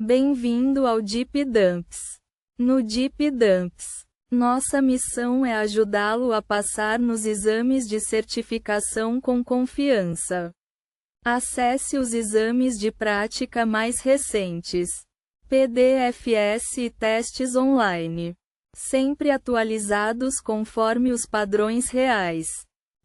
Bem-vindo ao Deep Dumps. No Deep Dumps, nossa missão é ajudá-lo a passar nos exames de certificação com confiança. Acesse os exames de prática mais recentes, PDFs e testes online, sempre atualizados conforme os padrões reais.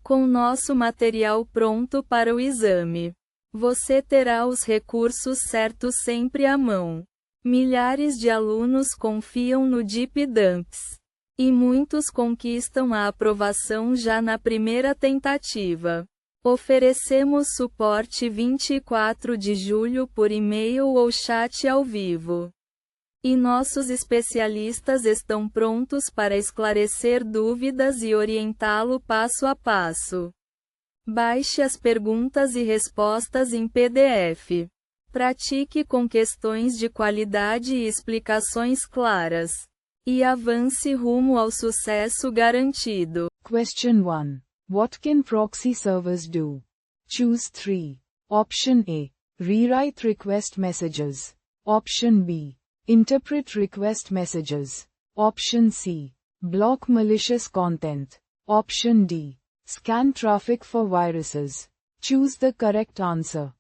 Com nosso material pronto para o exame, você terá os recursos certos sempre à mão. Milhares de alunos confiam no Deep Dumps, e muitos conquistam a aprovação já na primeira tentativa. Oferecemos suporte 24 de julho por e-mail ou chat ao vivo. E nossos especialistas estão prontos para esclarecer dúvidas e orientá-lo passo a passo. Baixe as perguntas e respostas em PDF. Pratique com questões de qualidade e explicações claras. E avance rumo ao sucesso garantido. Question 1. What can proxy servers do? Choose 3. Option A. Rewrite request messages. Option B. Interpret request messages. Option C. Block malicious content. Option D. Scan traffic for viruses. Choose the correct answer.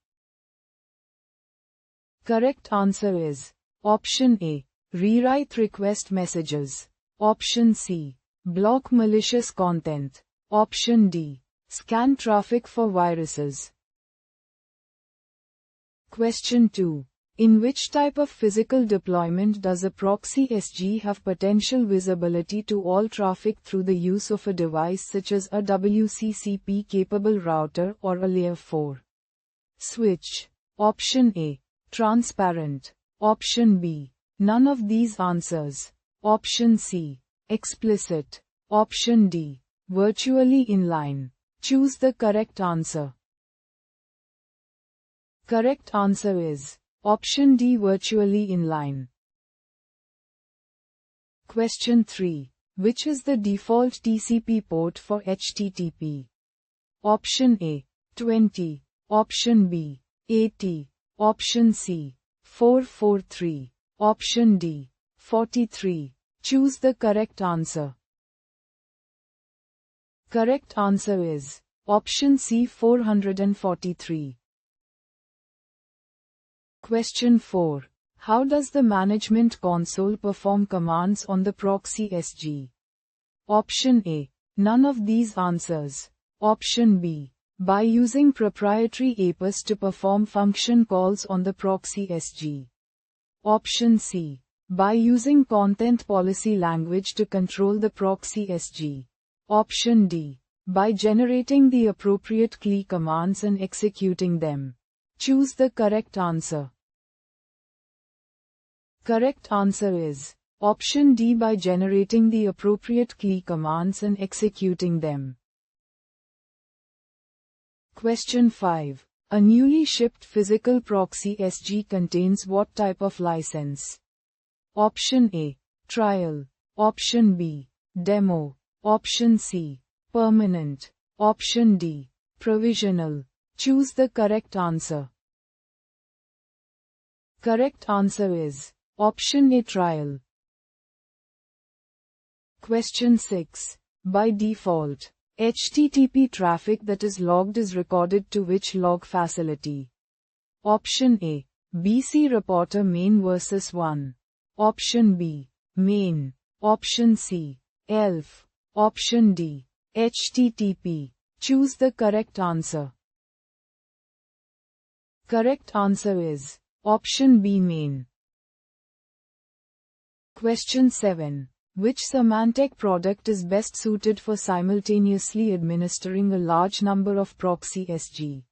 Correct answer is Option A. Rewrite request messages. Option C. Block malicious content. Option D. Scan traffic for viruses. Question 2. In which type of physical deployment does a proxy SG have potential visibility to all traffic through the use of a device such as a WCCP-capable router or a Layer 4 switch? Option A. Transparent. Option B. None of these answers. Option C. Explicit. Option D. Virtually inline. Choose the correct answer. Correct answer is Option D. Virtually inline. Question 3. Which is the default TCP port for HTTP? Option A. 20. Option B. 80. Option C. 443. Option D. 43. Choose the correct answer. Correct answer is Option C. 443. Question 4. How does the management console perform commands on the proxy SG? Option A. None of these answers. Option B. By using proprietary APIs to perform function calls on the proxy SG. Option C. By using content policy language to control the proxy SG. Option D. By generating the appropriate CLI commands and executing them. Choose the correct answer. Correct answer is Option D. By generating the appropriate CLI commands and executing them. Question 5. A newly shipped physical proxy SG contains what type of license? Option A. Trial. Option B. Demo. Option C. Permanent. Option D. Provisional. Choose the correct answer. Correct answer is Option A. Trial. Question 6. By default, HTTP traffic that is logged is recorded to which log facility? Option A. BC Reporter Main versus 1. Option B. Main. Option C. ELF. Option D. HTTP. Choose the correct answer. Correct answer is Option B. Main. Question 7. Which Symantec product is best suited for simultaneously administering a large number of proxy SG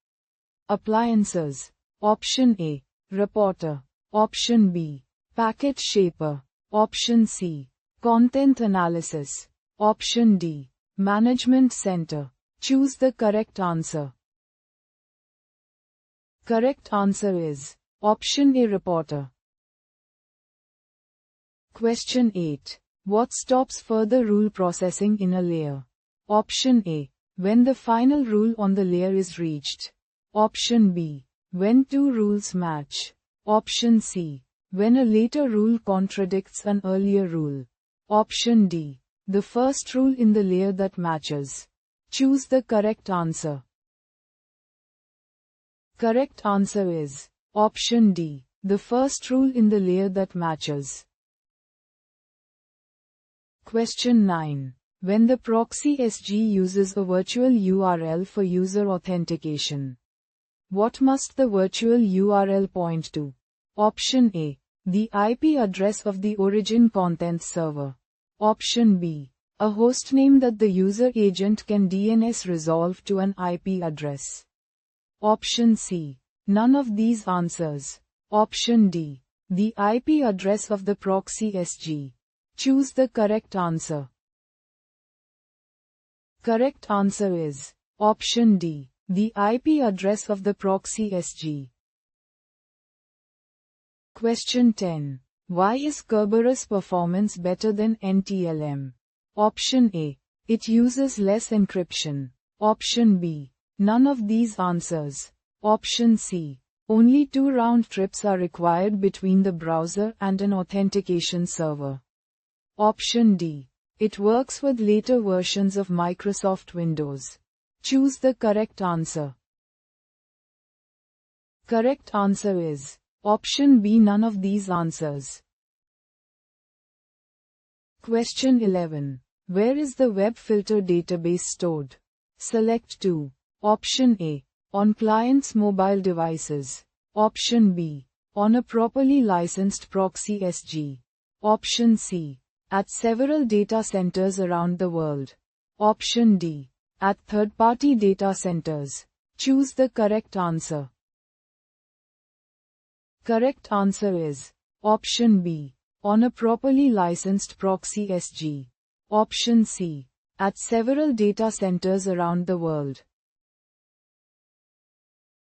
appliances? Option A. Reporter. Option B. Packet Shaper. Option C. Content Analysis. Option D. Management Center. Choose the correct answer. Correct answer is Option A. Reporter. Question 8. What stops further rule processing in a layer? Option A. When the final rule on the layer is reached. Option B. When two rules match. Option C. when a later rule contradicts an earlier rule. Option D. The first rule in the layer that matches. Choose the correct answer. Correct answer is option D. The first rule in the layer that matches. Question 9. When the proxy SG uses a virtual URL for user authentication, what must the virtual URL point to? Option A. The IP address of the origin content server. Option B. A hostname that the user agent can DNS resolve to an IP address. Option C. None of these answers. Option D. The IP address of the proxy SG. Choose the correct answer. Correct answer is option D. The IP address of the proxy SG. Question 10. Why is Kerberos performance better than NTLM? Option A. It uses less encryption. Option B. None of these answers. Option C. Only 2 round trips are required between the browser and an authentication server. Option D. It works with later versions of Microsoft Windows. Choose the correct answer. Correct answer is option B. None of these answers. Question 11. Where is the web filter database stored? Select 2. Option A. On client's mobile devices. Option B. On a properly licensed proxy SG. Option C. At several data centers around the world. Option D. At third-party data centers. Choose the correct answer. Correct answer is option B. On a properly licensed proxy SG. Option C. At several data centers around the world.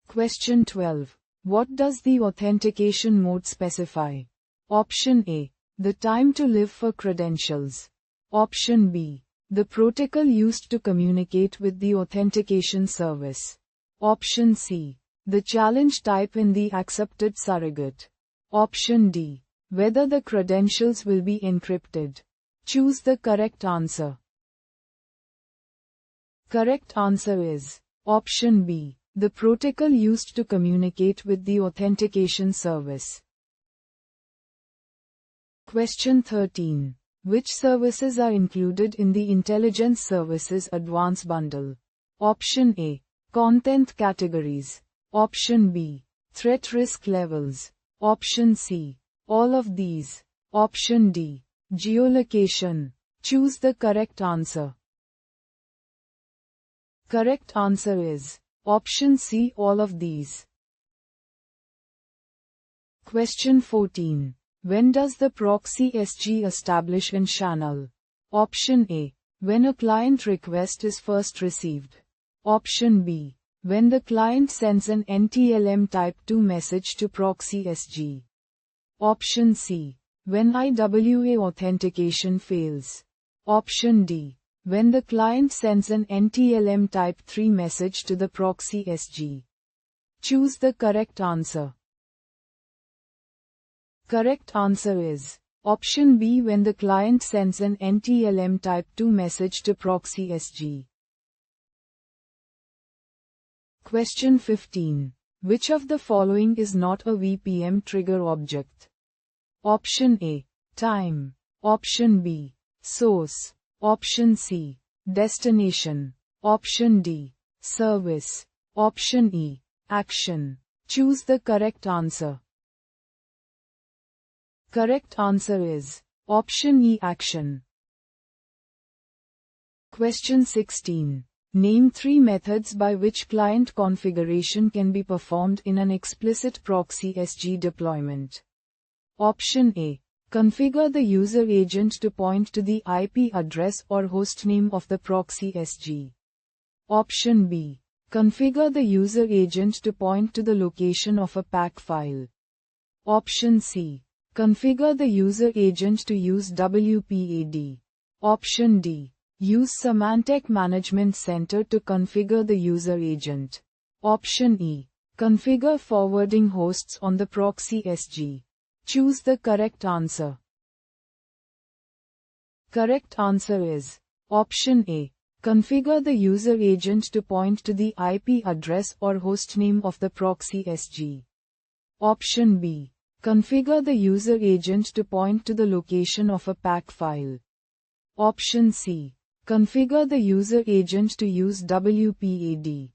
Question 12. What does the authentication mode specify? Option A. The time to live for credentials. Option B. The protocol used to communicate with the authentication service. Option C. The challenge type in the accepted surrogate. Option D. Whether the credentials will be encrypted. Choose the correct answer. Correct answer is option B. The protocol used to communicate with the authentication service. Question 13. Which services are included in the Intelligence Services Advance Bundle? Option A. Content categories. Option B. Threat risk levels. Option C. All of these. Option D. Geolocation. Choose the correct answer. Correct answer is option C. All of these. Question 14. When does the proxy SG establish an channel? Option A. When a client request is first received. Option B. When the client sends an NTLM Type 2 message to proxy SG. Option C. When IWA authentication fails. Option D. When the client sends an NTLM Type 3 message to the proxy SG. Choose the correct answer. Correct answer is option B. When the client sends an NTLM Type 2 message to proxy SG. Question 15. Which of the following is not a VPM trigger object? Option A. Time. Option B. Source. Option C. Destination. Option D. Service. Option E. Action. Choose the correct answer. Correct answer is option E. Action. Question 16. Name 3 methods by which client configuration can be performed in an explicit proxy SG deployment. Option A. Configure the user agent to point to the IP address or hostname of the proxy SG. Option B. Configure the user agent to point to the location of a pack file. Option C. Configure the user agent to use WPAD. Option D. Use Symantec Management Center to configure the user agent. Option E. Configure forwarding hosts on the proxy SG. Choose the correct answer. Correct answer is option A. Configure the user agent to point to the IP address or hostname of the proxy SG. Option B. Configure the user agent to point to the location of a PAC file. Option C. Configure the user agent to use WPAD.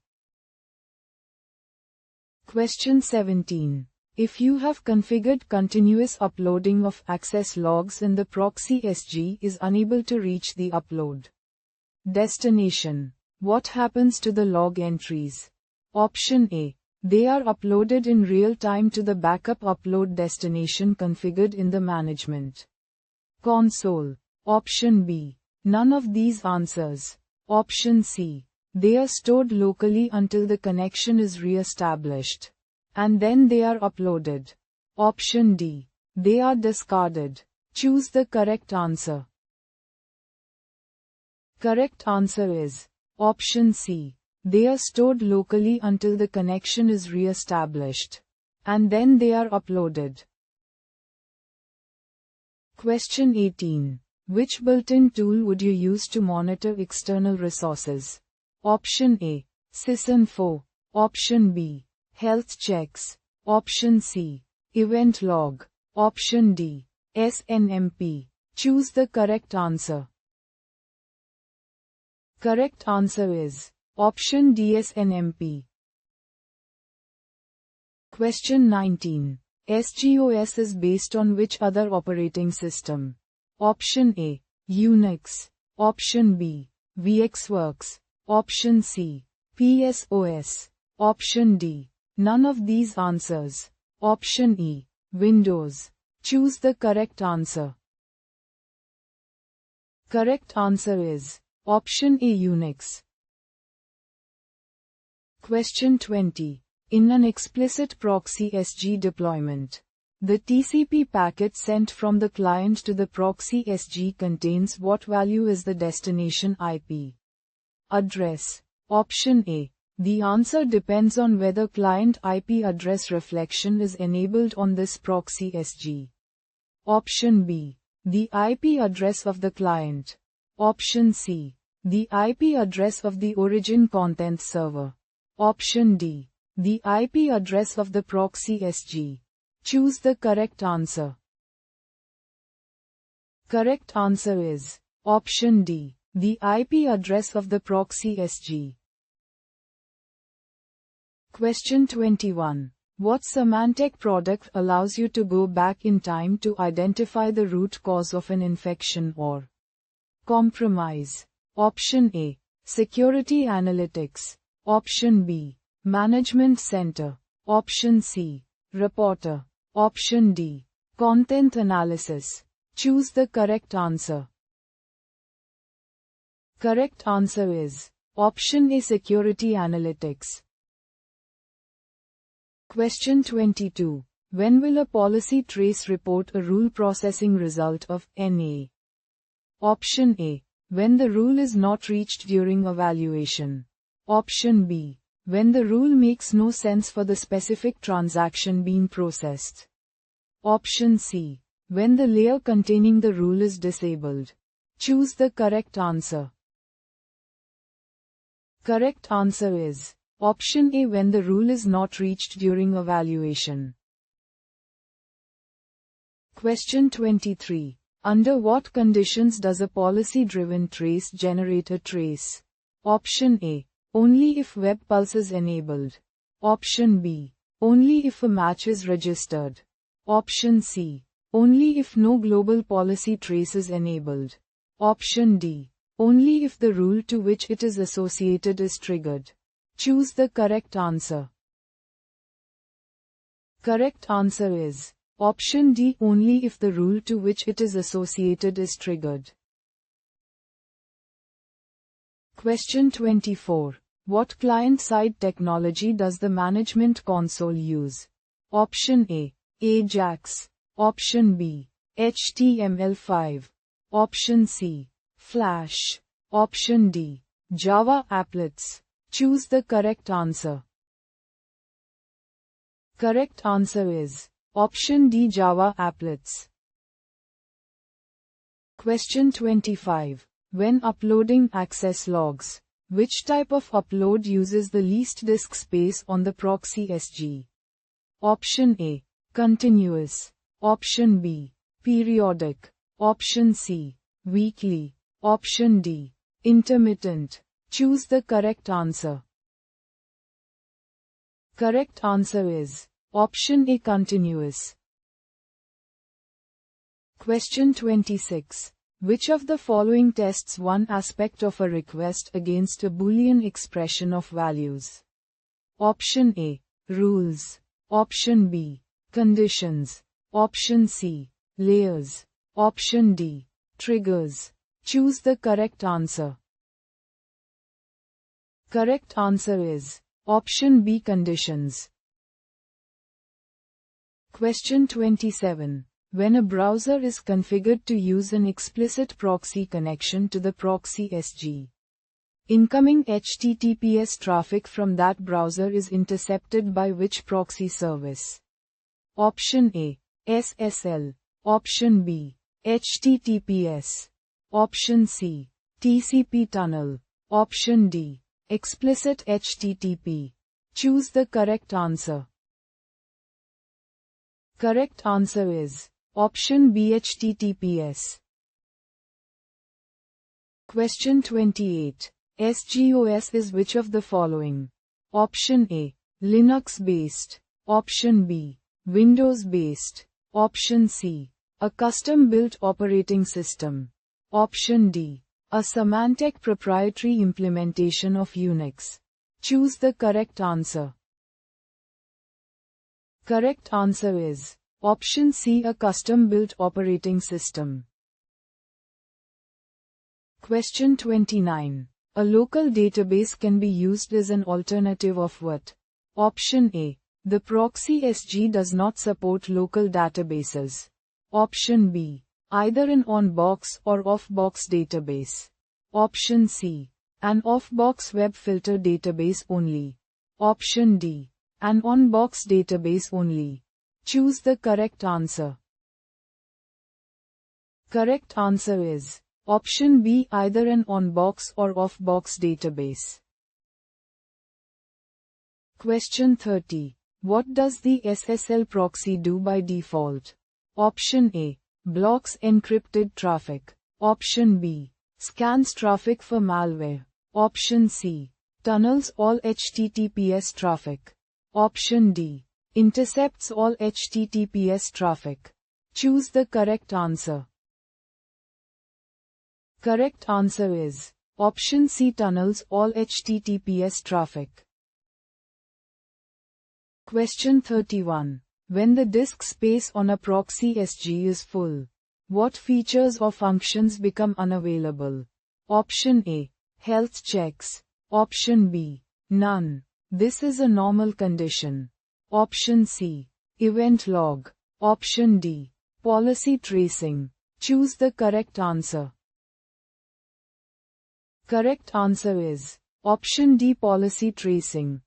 Question 17. If you have configured continuous uploading of access logs and the proxy SG is unable to reach the upload destination, what happens to the log entries? Option A. They are uploaded in real time to the backup upload destination configured in the management console. Option B. None of these answers. Option C. They are stored locally until the connection is re-established, and then they are uploaded. Option D. They are discarded. Choose the correct answer. Correct answer is option C. They are stored locally until the connection is re-established, and then they are uploaded. Question 18. Which built-in tool would you use to monitor external resources? Option A. Sysinfo. Option B. Health checks. Option C. Event log. Option D. SNMP. Choose the correct answer. Correct answer is option D. SNMP. Question 19. SGOS is based on which other operating system? Option A. Unix. Option B. VxWorks. Option C. PSOS. Option D. None of these answers. Option E. Windows. Choose the correct answer. Correct answer is option A. Unix. Question 20. In an explicit proxy SG deployment, the TCP packet sent from the client to the proxy SG contains what value is the destination IP address? Option A. The answer depends on whether client IP address reflection is enabled on this proxy SG. Option B. The IP address of the client. Option C. The IP address of the origin content server. Option D. The IP address of the proxy SG. Choose the correct answer. Correct answer is option D. The IP address of the proxy SG. Question 21. What semantic product allows you to go back in time to identify the root cause of an infection or compromise? Option A. Security Analytics. Option B. Management Center. Option C. Reporter. Option D. Content Analysis. Choose the correct answer. Correct answer is option A. Security Analytics. Question 22. When will a policy trace report a rule processing result of NA? Option A. When the rule is not reached during evaluation. Option B. When the rule makes no sense for the specific transaction being processed. Option C. When the layer containing the rule is disabled. Choose the correct answer. Correct answer is option A. When the rule is not reached during evaluation. Question 23. Under what conditions does a policy-driven trace generate a trace? Option A. Only if web pulse is enabled. Option B. Only if a match is registered. Option C. Only if no global policy trace is enabled. Option D. Only if the rule to which it is associated is triggered. Choose the correct answer. Correct answer is option D. Only if the rule to which it is associated is triggered. Question 24. What client-side technology does the management console use? Option A. Ajax. Option B. HTML5. Option C. Flash. Option D. Java applets. Choose the correct answer. Correct answer is Option D, Java applets. Question 25. When uploading access logs, which type of upload uses the least disk space on the proxy SG? Option A, continuous. Option B, periodic. Option C, weekly. Option D, intermittent. Choose the correct answer. Correct answer is option A, continuous. Question 26. Which of the following tests one aspect of a request against a Boolean expression of values? Option A, rules. Option B, conditions. Option C, layers. Option D, triggers. Choose the correct answer. Correct answer is option B, conditions. Question 27. When a browser is configured to use an explicit proxy connection to the proxy SG, incoming HTTPS traffic from that browser is intercepted by which proxy service? Option A, SSL. Option B, HTTPS. Option C, TCP tunnel. Option D, explicit HTTP. Choose the correct answer. Correct answer is option B, HTTPS. Question 28. SGOS is which of the following? Option A, Linux-based. Option B, Windows-based. Option C, a custom-built operating system. Option D, a Symantec proprietary implementation of Unix. Choose the correct answer. Correct answer is option C, a custom-built operating system. Question 29. A local database can be used as an alternative of what? Option A, the proxy SG does not support local databases. Option B, either an on-box or off-box database. Option C, an off-box web filter database only. Option D, an on-box database only. Choose the correct answer. Correct answer is option B, either an on-box or off-box database. Question 30. What does the SSL proxy do by default? Option A, blocks encrypted traffic. Option B, scans traffic for malware. Option C, tunnels all HTTPS traffic. Option D, intercepts all HTTPS traffic. Choose the correct answer. Correct answer is option C, tunnels all HTTPS traffic. Question 31. When the disk space on a proxy SG is full, what features or functions become unavailable? Option A, health checks. Option B, none. This is a normal condition. Option C, event log. Option D, policy tracing. Choose the correct answer. Correct answer is option D, policy tracing.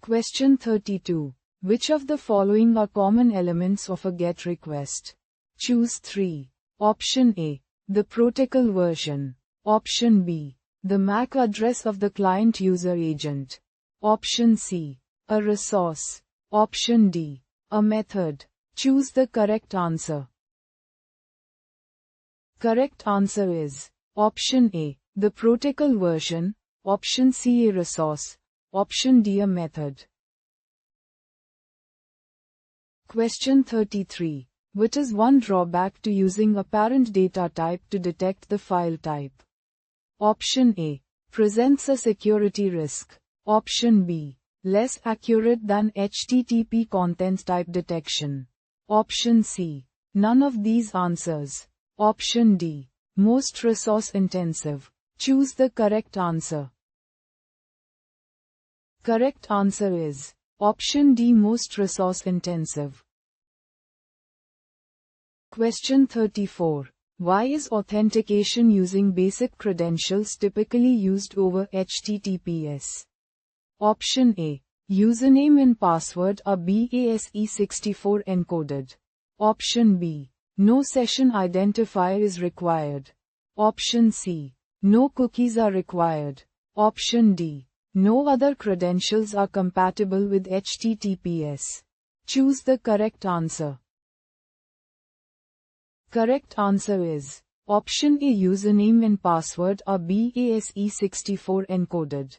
Question 32. Which of the following are common elements of a GET request? Choose 3. Option A, the protocol version. Option B, the MAC address of the client user agent. Option C, a resource. Option D, a method. Choose the correct answer. Correct answer is option A, the protocol version. Option C, a resource. Option D, a method. Question 33. What is one drawback to using a parent data type to detect the file type? Option A, presents a security risk. Option B, less accurate than HTTP content type detection. Option C, none of these answers. Option D, most resource intensive. Choose the correct answer. Correct answer is option D, most resource intensive. Question 34. Why is authentication using basic credentials typically used over HTTPS? Option A, Username and password are BASE64 encoded. Option B. No session identifier is required. Option C. No cookies are required. Option D. No other credentials are compatible with HTTPS. Choose the correct answer. Correct answer is option A. Username and password are BASE64 encoded.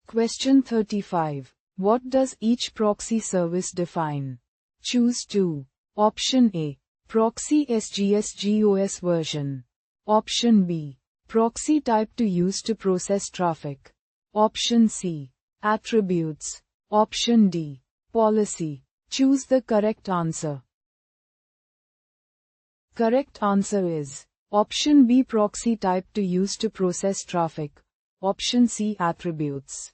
Question 35. What does each proxy service define? Choose 2. Option A. Proxy SGS version. Option B. Proxy type to use to process traffic. Option C. Attributes. Option D. Policy. Choose the correct answer. Correct answer is option B. Proxy type to use to process traffic. Option C. Attributes.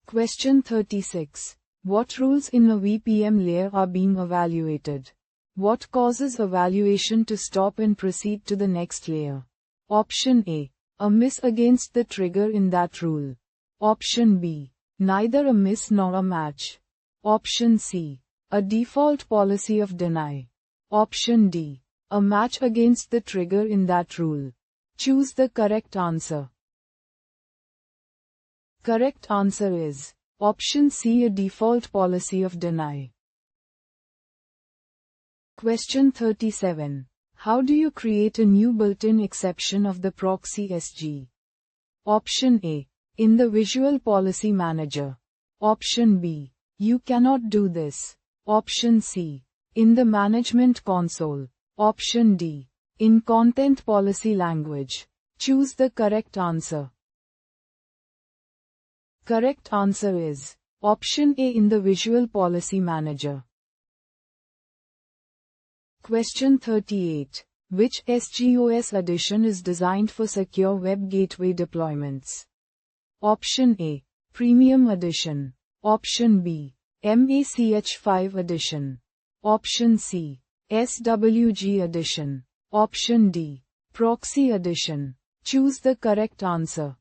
Question 36. What rules in a VPM layer are being evaluated? What causes evaluation to stop and proceed to the next layer? Option A. A miss against the trigger in that rule. Option B. Neither a miss nor a match. Option C. A default policy of deny. Option D. A match against the trigger in that rule. Choose the correct answer. Correct answer is option C. A default policy of deny. Question 37. How do you create a new built-in exception of the proxy SG? Option A. In the Visual Policy Manager. Option B. You cannot do this. Option C. In the Management Console. Option D. In Content Policy Language. Choose the correct answer. Correct answer is option A. In the Visual Policy Manager. Question 38. Which SGOS edition is designed for secure web gateway deployments? Option A. Premium Edition. Option B. MACH5 Edition. Option C. SWG Edition. Option D. Proxy Edition. Choose the correct answer.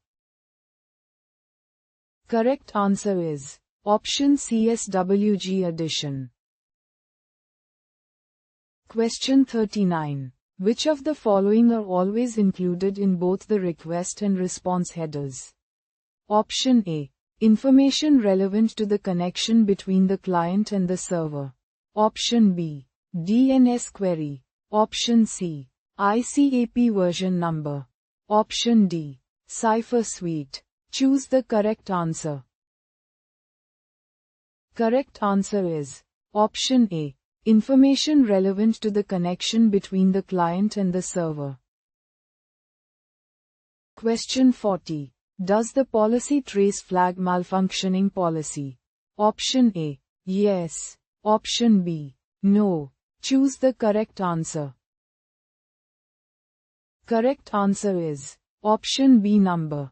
Correct answer is option C. SWG Edition. Question 39. Which of the following are always included in both the request and response headers? Option A. Information relevant to the connection between the client and the server. Option B. DNS query. Option C. ICAP version number. Option D. Cipher suite. Choose the correct answer. Correct answer is option A. Information relevant to the connection between the client and the server. Question 40. Does the policy trace flag malfunctioning policy? Option A. Yes. Option B. No. Choose the correct answer. Correct answer is option B. Number.